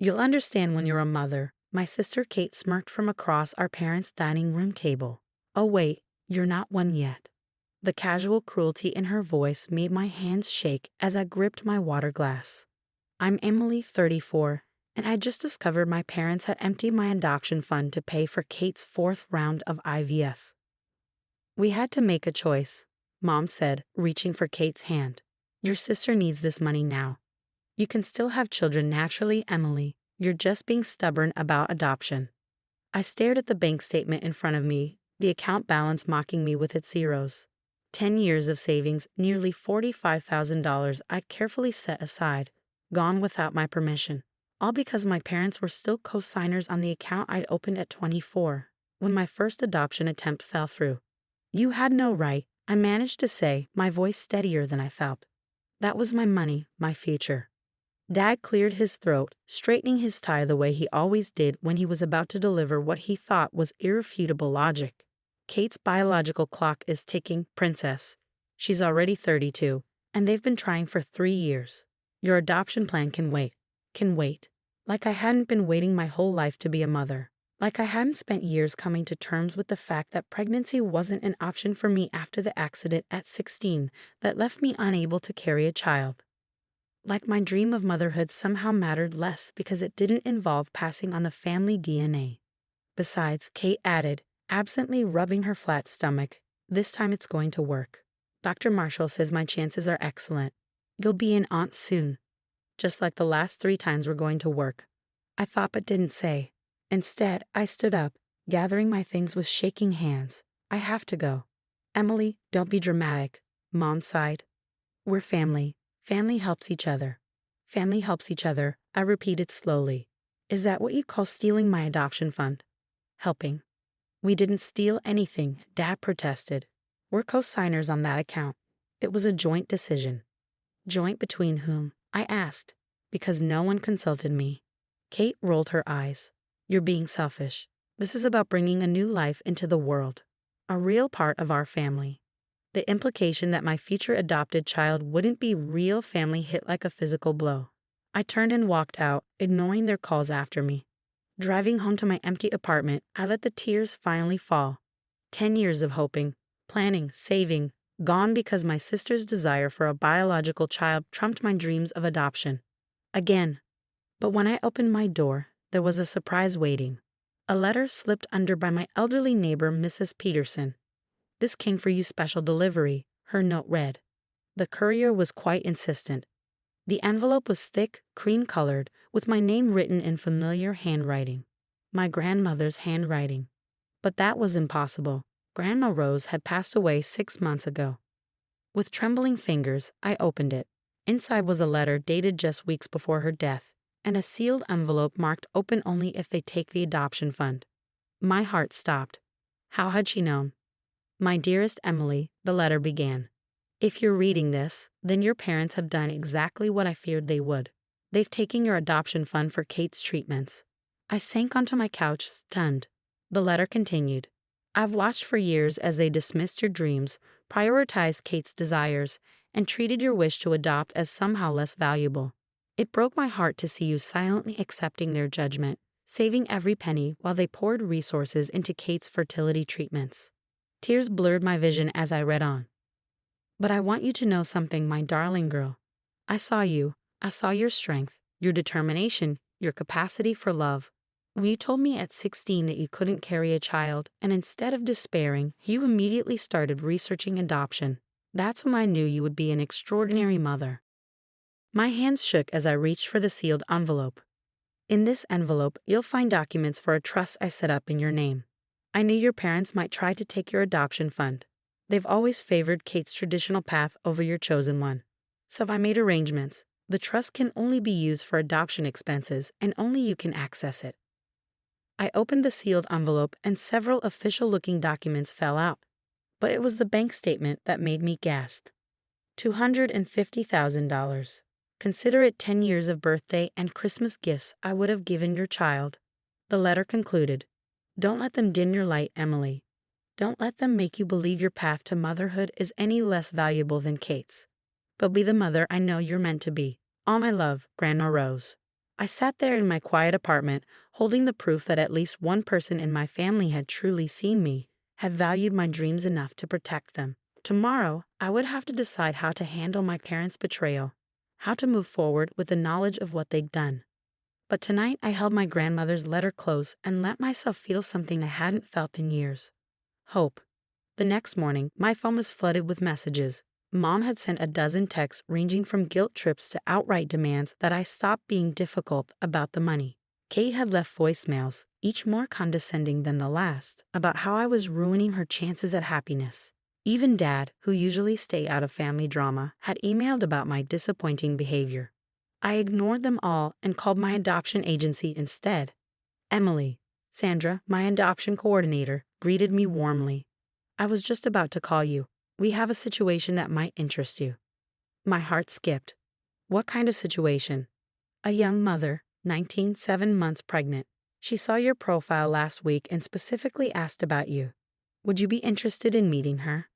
You'll understand when you're a mother, my sister Kate smirked from across our parents' dining room table. Oh wait, you're not one yet. The casual cruelty in her voice made my hands shake as I gripped my water glass. I'm Emily, 34, and I just discovered my parents had emptied my adoption fund to pay for Kate's fourth round of IVF. We had to make a choice, Mom said, reaching for Kate's hand. Your sister needs this money now. You can still have children naturally, Emily. You're just being stubborn about adoption. I stared at the bank statement in front of me, the account balance mocking me with its zeros. 10 years of savings, nearly $45,000 I carefully set aside, gone without my permission. All because my parents were still co-signers on the account I'd opened at 24, when my first adoption attempt fell through. You had no right, I managed to say, my voice steadier than I felt. That was my money, my future. Dad cleared his throat, straightening his tie the way he always did when he was about to deliver what he thought was irrefutable logic. Kate's biological clock is ticking, princess. She's already 32, and they've been trying for 3 years. Your adoption plan can wait. Can wait. Like I hadn't been waiting my whole life to be a mother. Like I hadn't spent years coming to terms with the fact that pregnancy wasn't an option for me after the accident at 16 that left me unable to carry a child. Like my dream of motherhood somehow mattered less because it didn't involve passing on the family DNA. Besides, Kate added, absently rubbing her flat stomach, this time it's going to work. Dr. Marshall says my chances are excellent. You'll be an aunt soon. Just like the last 3 times we're going to work. I thought but didn't say. Instead, I stood up, gathering my things with shaking hands. I have to go. Emily, don't be dramatic, Mom sighed. We're family. Family helps each other. Family helps each other, I repeated slowly. Is that what you call stealing my adoption fund? Helping. We didn't steal anything, Dad protested. We're co-signers on that account. It was a joint decision. Joint between whom? I asked, because no one consulted me. Kate rolled her eyes. You're being selfish. This is about bringing a new life into the world. A real part of our family. The implication that my future adopted child wouldn't be real family hit like a physical blow. I turned and walked out, ignoring their calls after me. Driving home to my empty apartment, I let the tears finally fall. 10 years of hoping, planning, saving, gone because my sister's desire for a biological child trumped my dreams of adoption. Again. But when I opened my door, there was a surprise waiting. A letter slipped under by my elderly neighbor, Mrs. Peterson. This came for you special delivery, her note read. The courier was quite insistent. The envelope was thick, cream-colored, with my name written in familiar handwriting. My grandmother's handwriting. But that was impossible. Grandma Rose had passed away 6 months ago. With trembling fingers, I opened it. Inside was a letter dated just weeks before her death, and a sealed envelope marked open only if they take the adoption fund. My heart stopped. How had she known? My dearest Emily, the letter began. If you're reading this, then your parents have done exactly what I feared they would. They've taken your adoption fund for Kate's treatments. I sank onto my couch, stunned. The letter continued. I've watched for years as they dismissed your dreams, prioritized Kate's desires, and treated your wish to adopt as somehow less valuable. It broke my heart to see you silently accepting their judgment, saving every penny while they poured resources into Kate's fertility treatments. Tears blurred my vision as I read on. But I want you to know something, my darling girl. I saw you. I saw your strength, your determination, your capacity for love. When you told me at 16 that you couldn't carry a child, and instead of despairing, you immediately started researching adoption, that's when I knew you would be an extraordinary mother. My hands shook as I reached for the sealed envelope. In this envelope, you'll find documents for a trust I set up in your name. I knew your parents might try to take your adoption fund. They've always favored Kate's traditional path over your chosen one. So I made arrangements. The trust can only be used for adoption expenses, and only you can access it. I opened the sealed envelope and several official-looking documents fell out. But it was the bank statement that made me gasp. $250,000. Consider it 10 years of birthday and Christmas gifts I would have given your child. The letter concluded. Don't let them dim your light, Emily. Don't let them make you believe your path to motherhood is any less valuable than Kate's. But be the mother I know you're meant to be. All my love, Grandma Rose. I sat there in my quiet apartment, holding the proof that at least one person in my family had truly seen me, had valued my dreams enough to protect them. Tomorrow, I would have to decide how to handle my parents' betrayal, how to move forward with the knowledge of what they'd done. But tonight, I held my grandmother's letter close and let myself feel something I hadn't felt in years: hope. The next morning, my phone was flooded with messages. Mom had sent a dozen texts ranging from guilt trips to outright demands that I stop being difficult about the money. Kate had left voicemails, each more condescending than the last, about how I was ruining her chances at happiness. Even Dad, who usually stayed out of family drama, had emailed about my disappointing behavior. I ignored them all and called my adoption agency instead. Emily, Sandra, my adoption coordinator, greeted me warmly. "I was just about to call you. We have a situation that might interest you." My heart skipped. What kind of situation? "A young mother, 19, 7 months pregnant. She saw your profile last week and specifically asked about you. Would you be interested in meeting her?"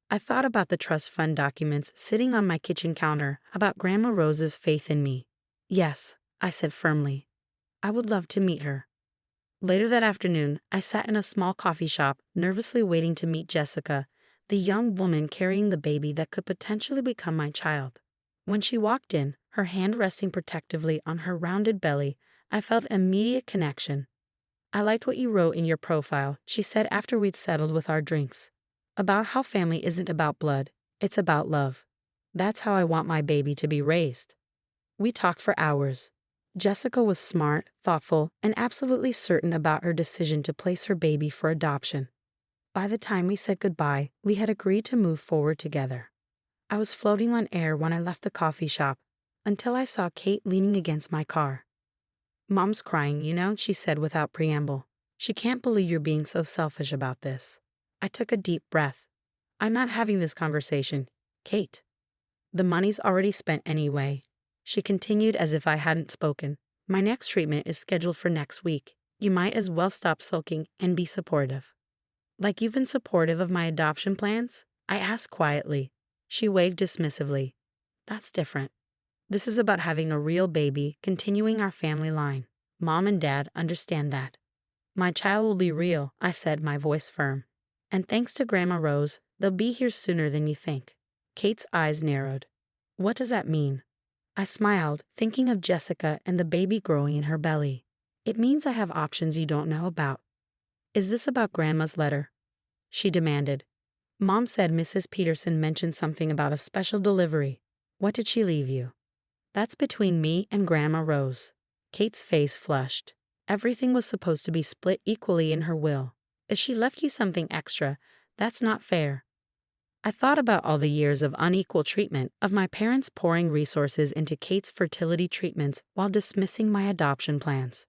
I thought about the trust fund documents sitting on my kitchen counter, about Grandma Rose's faith in me. "Yes," I said firmly. "I would love to meet her." Later that afternoon, I sat in a small coffee shop, nervously waiting to meet Jessica, the young woman carrying the baby that could potentially become my child. When she walked in, her hand resting protectively on her rounded belly, I felt immediate connection. "I liked what you wrote in your profile," she said after we'd settled with our drinks. "About how family isn't about blood, it's about love. That's how I want my baby to be raised." We talked for hours. Jessica was smart, thoughtful, and absolutely certain about her decision to place her baby for adoption. By the time we said goodbye, we had agreed to move forward together. I was floating on air when I left the coffee shop, until I saw Kate leaning against my car. "Mom's crying, she said without preamble. "She can't believe you're being so selfish about this." I took a deep breath. "I'm not having this conversation, Kate. The money's already spent anyway." She continued as if I hadn't spoken. "My next treatment is scheduled for next week. You might as well stop sulking and be supportive." "Like you've been supportive of my adoption plans?" I asked quietly. She waved dismissively. "That's different. This is about having a real baby, continuing our family line. Mom and Dad understand that." "My child will be real," I said, my voice firm. "And thanks to Grandma Rose, they'll be here sooner than you think." Kate's eyes narrowed. "What does that mean?" I smiled, thinking of Jessica and the baby growing in her belly. "It means I have options you don't know about." "Is this about Grandma's letter?" she demanded. "Mom said Mrs. Peterson mentioned something about a special delivery. What did she leave you?" "That's between me and Grandma Rose." Kate's face flushed. "Everything was supposed to be split equally in her will. If she left you something extra, that's not fair." I thought about all the years of unequal treatment, of my parents pouring resources into Kate's fertility treatments while dismissing my adoption plans.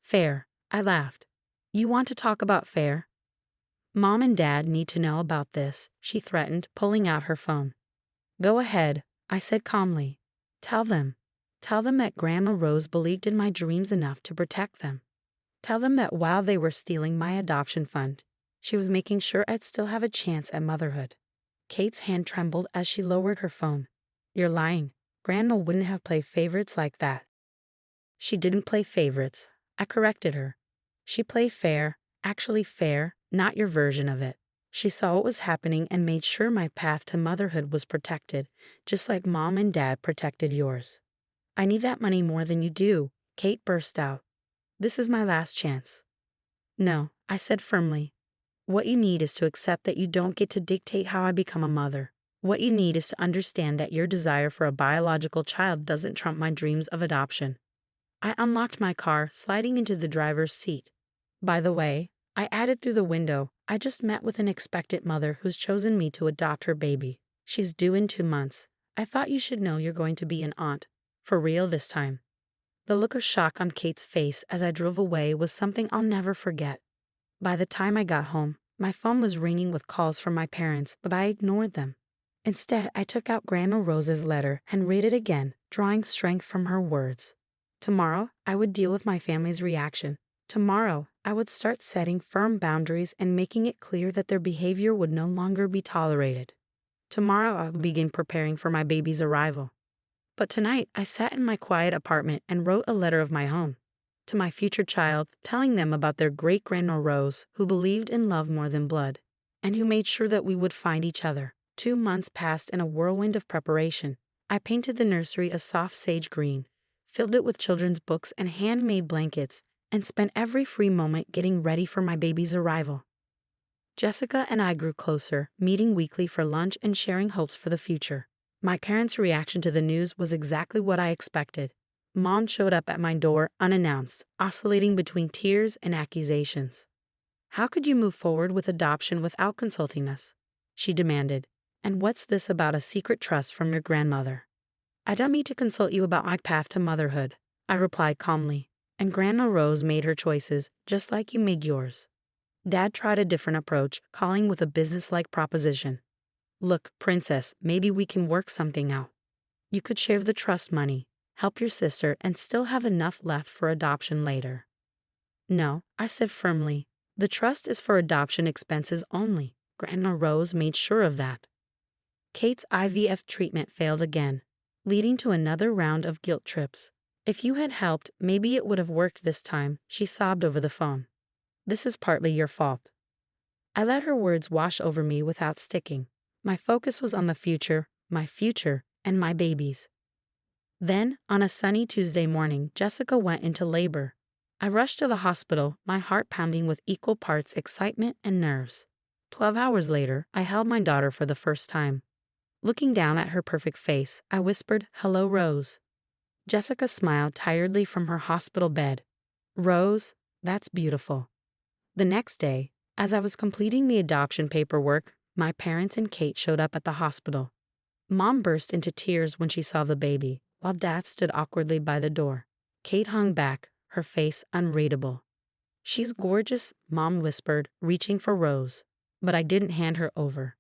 "Fair," I laughed. "You want to talk about fair?" "Mom and Dad need to know about this," she threatened, pulling out her phone. "Go ahead," I said calmly. Tell them. Tell them that Grandma Rose believed in my dreams enough to protect them. Tell them that while they were stealing my adoption fund, she was making sure I'd still have a chance at motherhood." Kate's hand trembled as she lowered her phone. "You're lying. Grandma wouldn't have played favorites like that." "She didn't play favorites," I corrected her. "She played fair, actually fair, not your version of it. She saw what was happening and made sure my path to motherhood was protected, just like Mom and Dad protected yours." "I need that money more than you do," Kate burst out. "This is my last chance." "No," I said firmly. "What you need is to accept that you don't get to dictate how I become a mother. What you need is to understand that your desire for a biological child doesn't trump my dreams of adoption." I unlocked my car, sliding into the driver's seat. "By the way," I added through the window, "I just met with an expectant mother who's chosen me to adopt her baby. She's due in 2 months. I thought you should know you're going to be an aunt. For real this time." The look of shock on Kate's face as I drove away was something I'll never forget. By the time I got home, my phone was ringing with calls from my parents, but I ignored them. Instead, I took out Grandma Rose's letter and read it again, drawing strength from her words. Tomorrow, I would deal with my family's reaction. Tomorrow, I would start setting firm boundaries and making it clear that their behavior would no longer be tolerated. Tomorrow, I would begin preparing for my baby's arrival. But tonight, I sat in my quiet apartment and wrote a letter of my own to my future child, telling them about their great-grandma Rose, who believed in love more than blood, and who made sure that we would find each other. 2 months passed in a whirlwind of preparation. I painted the nursery a soft sage green, filled it with children's books and handmade blankets, and spent every free moment getting ready for my baby's arrival. Jessica and I grew closer, meeting weekly for lunch and sharing hopes for the future. My parents' reaction to the news was exactly what I expected. Mom showed up at my door unannounced, oscillating between tears and accusations. "How could you move forward with adoption without consulting us?" she demanded. "And what's this about a secret trust from your grandmother?" "I don't need to consult you about my path to motherhood," I replied calmly. "And Grandma Rose made her choices, just like you made yours." Dad tried a different approach, calling with a business-like proposition. "Look, Princess, maybe we can work something out. You could share the trust money, help your sister, and still have enough left for adoption later." "No," I said firmly. "The trust is for adoption expenses only. Grandma Rose made sure of that." Kate's IVF treatment failed again, leading to another round of guilt trips. "If you had helped, maybe it would have worked this time," she sobbed over the phone. "This is partly your fault." I let her words wash over me without sticking. My focus was on the future, and my babies. Then, on a sunny Tuesday morning, Jessica went into labor. I rushed to the hospital, my heart pounding with equal parts excitement and nerves. 12 hours later, I held my daughter for the first time. Looking down at her perfect face, I whispered, "Hello, Rose." Jessica smiled tiredly from her hospital bed. "Rose, that's beautiful." The next day, as I was completing the adoption paperwork, my parents and Kate showed up at the hospital. Mom burst into tears when she saw the baby, while Dad stood awkwardly by the door. Kate hung back, her face unreadable. "She's gorgeous," Mom whispered, reaching for Rose. But I didn't hand her over.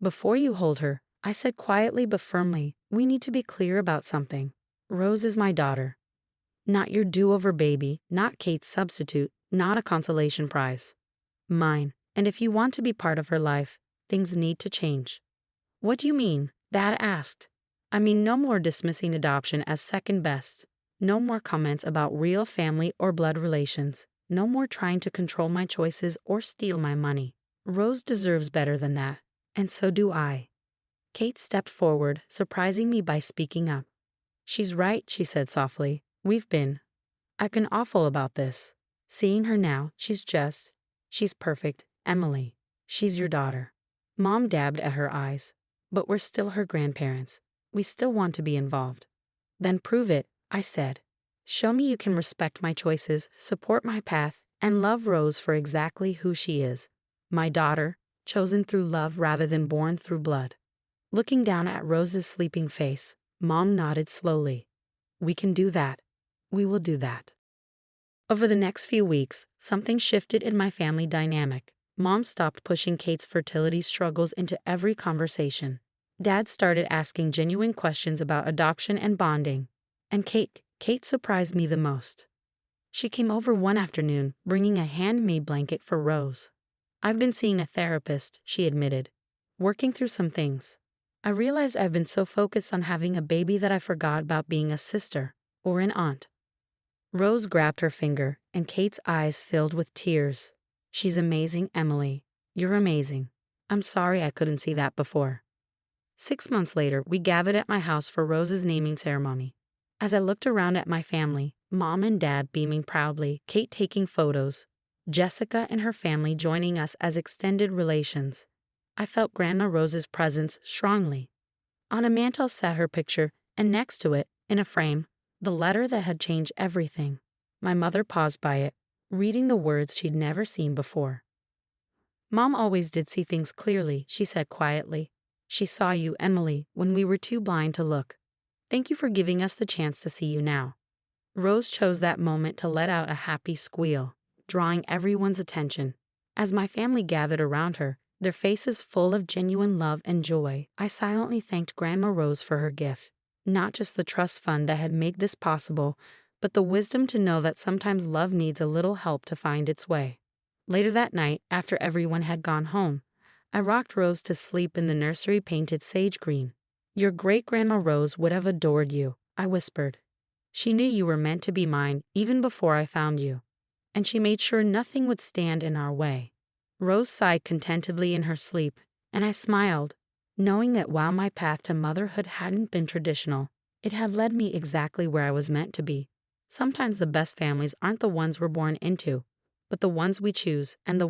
"Before you hold her," I said quietly but firmly, "we need to be clear about something. Rose is my daughter. Not your do-over baby, not Kate's substitute, not a consolation prize. Mine, and if you want to be part of her life, things need to change." "What do you mean?" Dad asked. "I mean no more dismissing adoption as second best. No more comments about real family or blood relations. No more trying to control my choices or steal my money. Rose deserves better than that, and so do I." Kate stepped forward, surprising me by speaking up. "She's right," she said softly. I've been awful about this. Seeing her now, she's perfect, Emily. She's your daughter." Mom dabbed at her eyes. "But we're still her grandparents. We still want to be involved." "Then prove it," I said. "Show me you can respect my choices, support my path, and love Rose for exactly who she is. My daughter, chosen through love rather than born through blood." Looking down at Rose's sleeping face, Mom nodded slowly. "We can do that. We will do that." Over the next few weeks, something shifted in my family dynamic. Mom stopped pushing Kate's fertility struggles into every conversation. Dad started asking genuine questions about adoption and bonding. And Kate surprised me the most. She came over one afternoon, bringing a handmade blanket for Rose. "I've been seeing a therapist," she admitted, "working through some things. I realized I've been so focused on having a baby that I forgot about being a sister or an aunt." Rose grabbed her finger, and Kate's eyes filled with tears. "She's amazing, Emily. You're amazing. I'm sorry I couldn't see that before." 6 months later, we gathered at my house for Rose's naming ceremony. As I looked around at my family, Mom and Dad beaming proudly, Kate taking photos, Jessica and her family joining us as extended relations, I felt Grandma Rose's presence strongly. On a mantel sat her picture, and next to it, in a frame, the letter that had changed everything. My mother paused by it, reading the words she'd never seen before. "Mom always did see things clearly," she said quietly. "She saw you, Emily, when we were too blind to look. Thank you for giving us the chance to see you now." Rose chose that moment to let out a happy squeal, drawing everyone's attention. As my family gathered around her, their faces full of genuine love and joy, I silently thanked Grandma Rose for her gift. Not just the trust fund that had made this possible, but the wisdom to know that sometimes love needs a little help to find its way. Later that night, after everyone had gone home, I rocked Rose to sleep in the nursery painted sage green. Your great-grandma Rose would have adored you, I whispered. She knew you were meant to be mine even before I found you, and she made sure nothing would stand in our way. Rose sighed contentedly in her sleep, and I smiled, knowing that while my path to motherhood hadn't been traditional, it had led me exactly where I was meant to be. Sometimes the best families aren't the ones we're born into, but the ones we choose, and the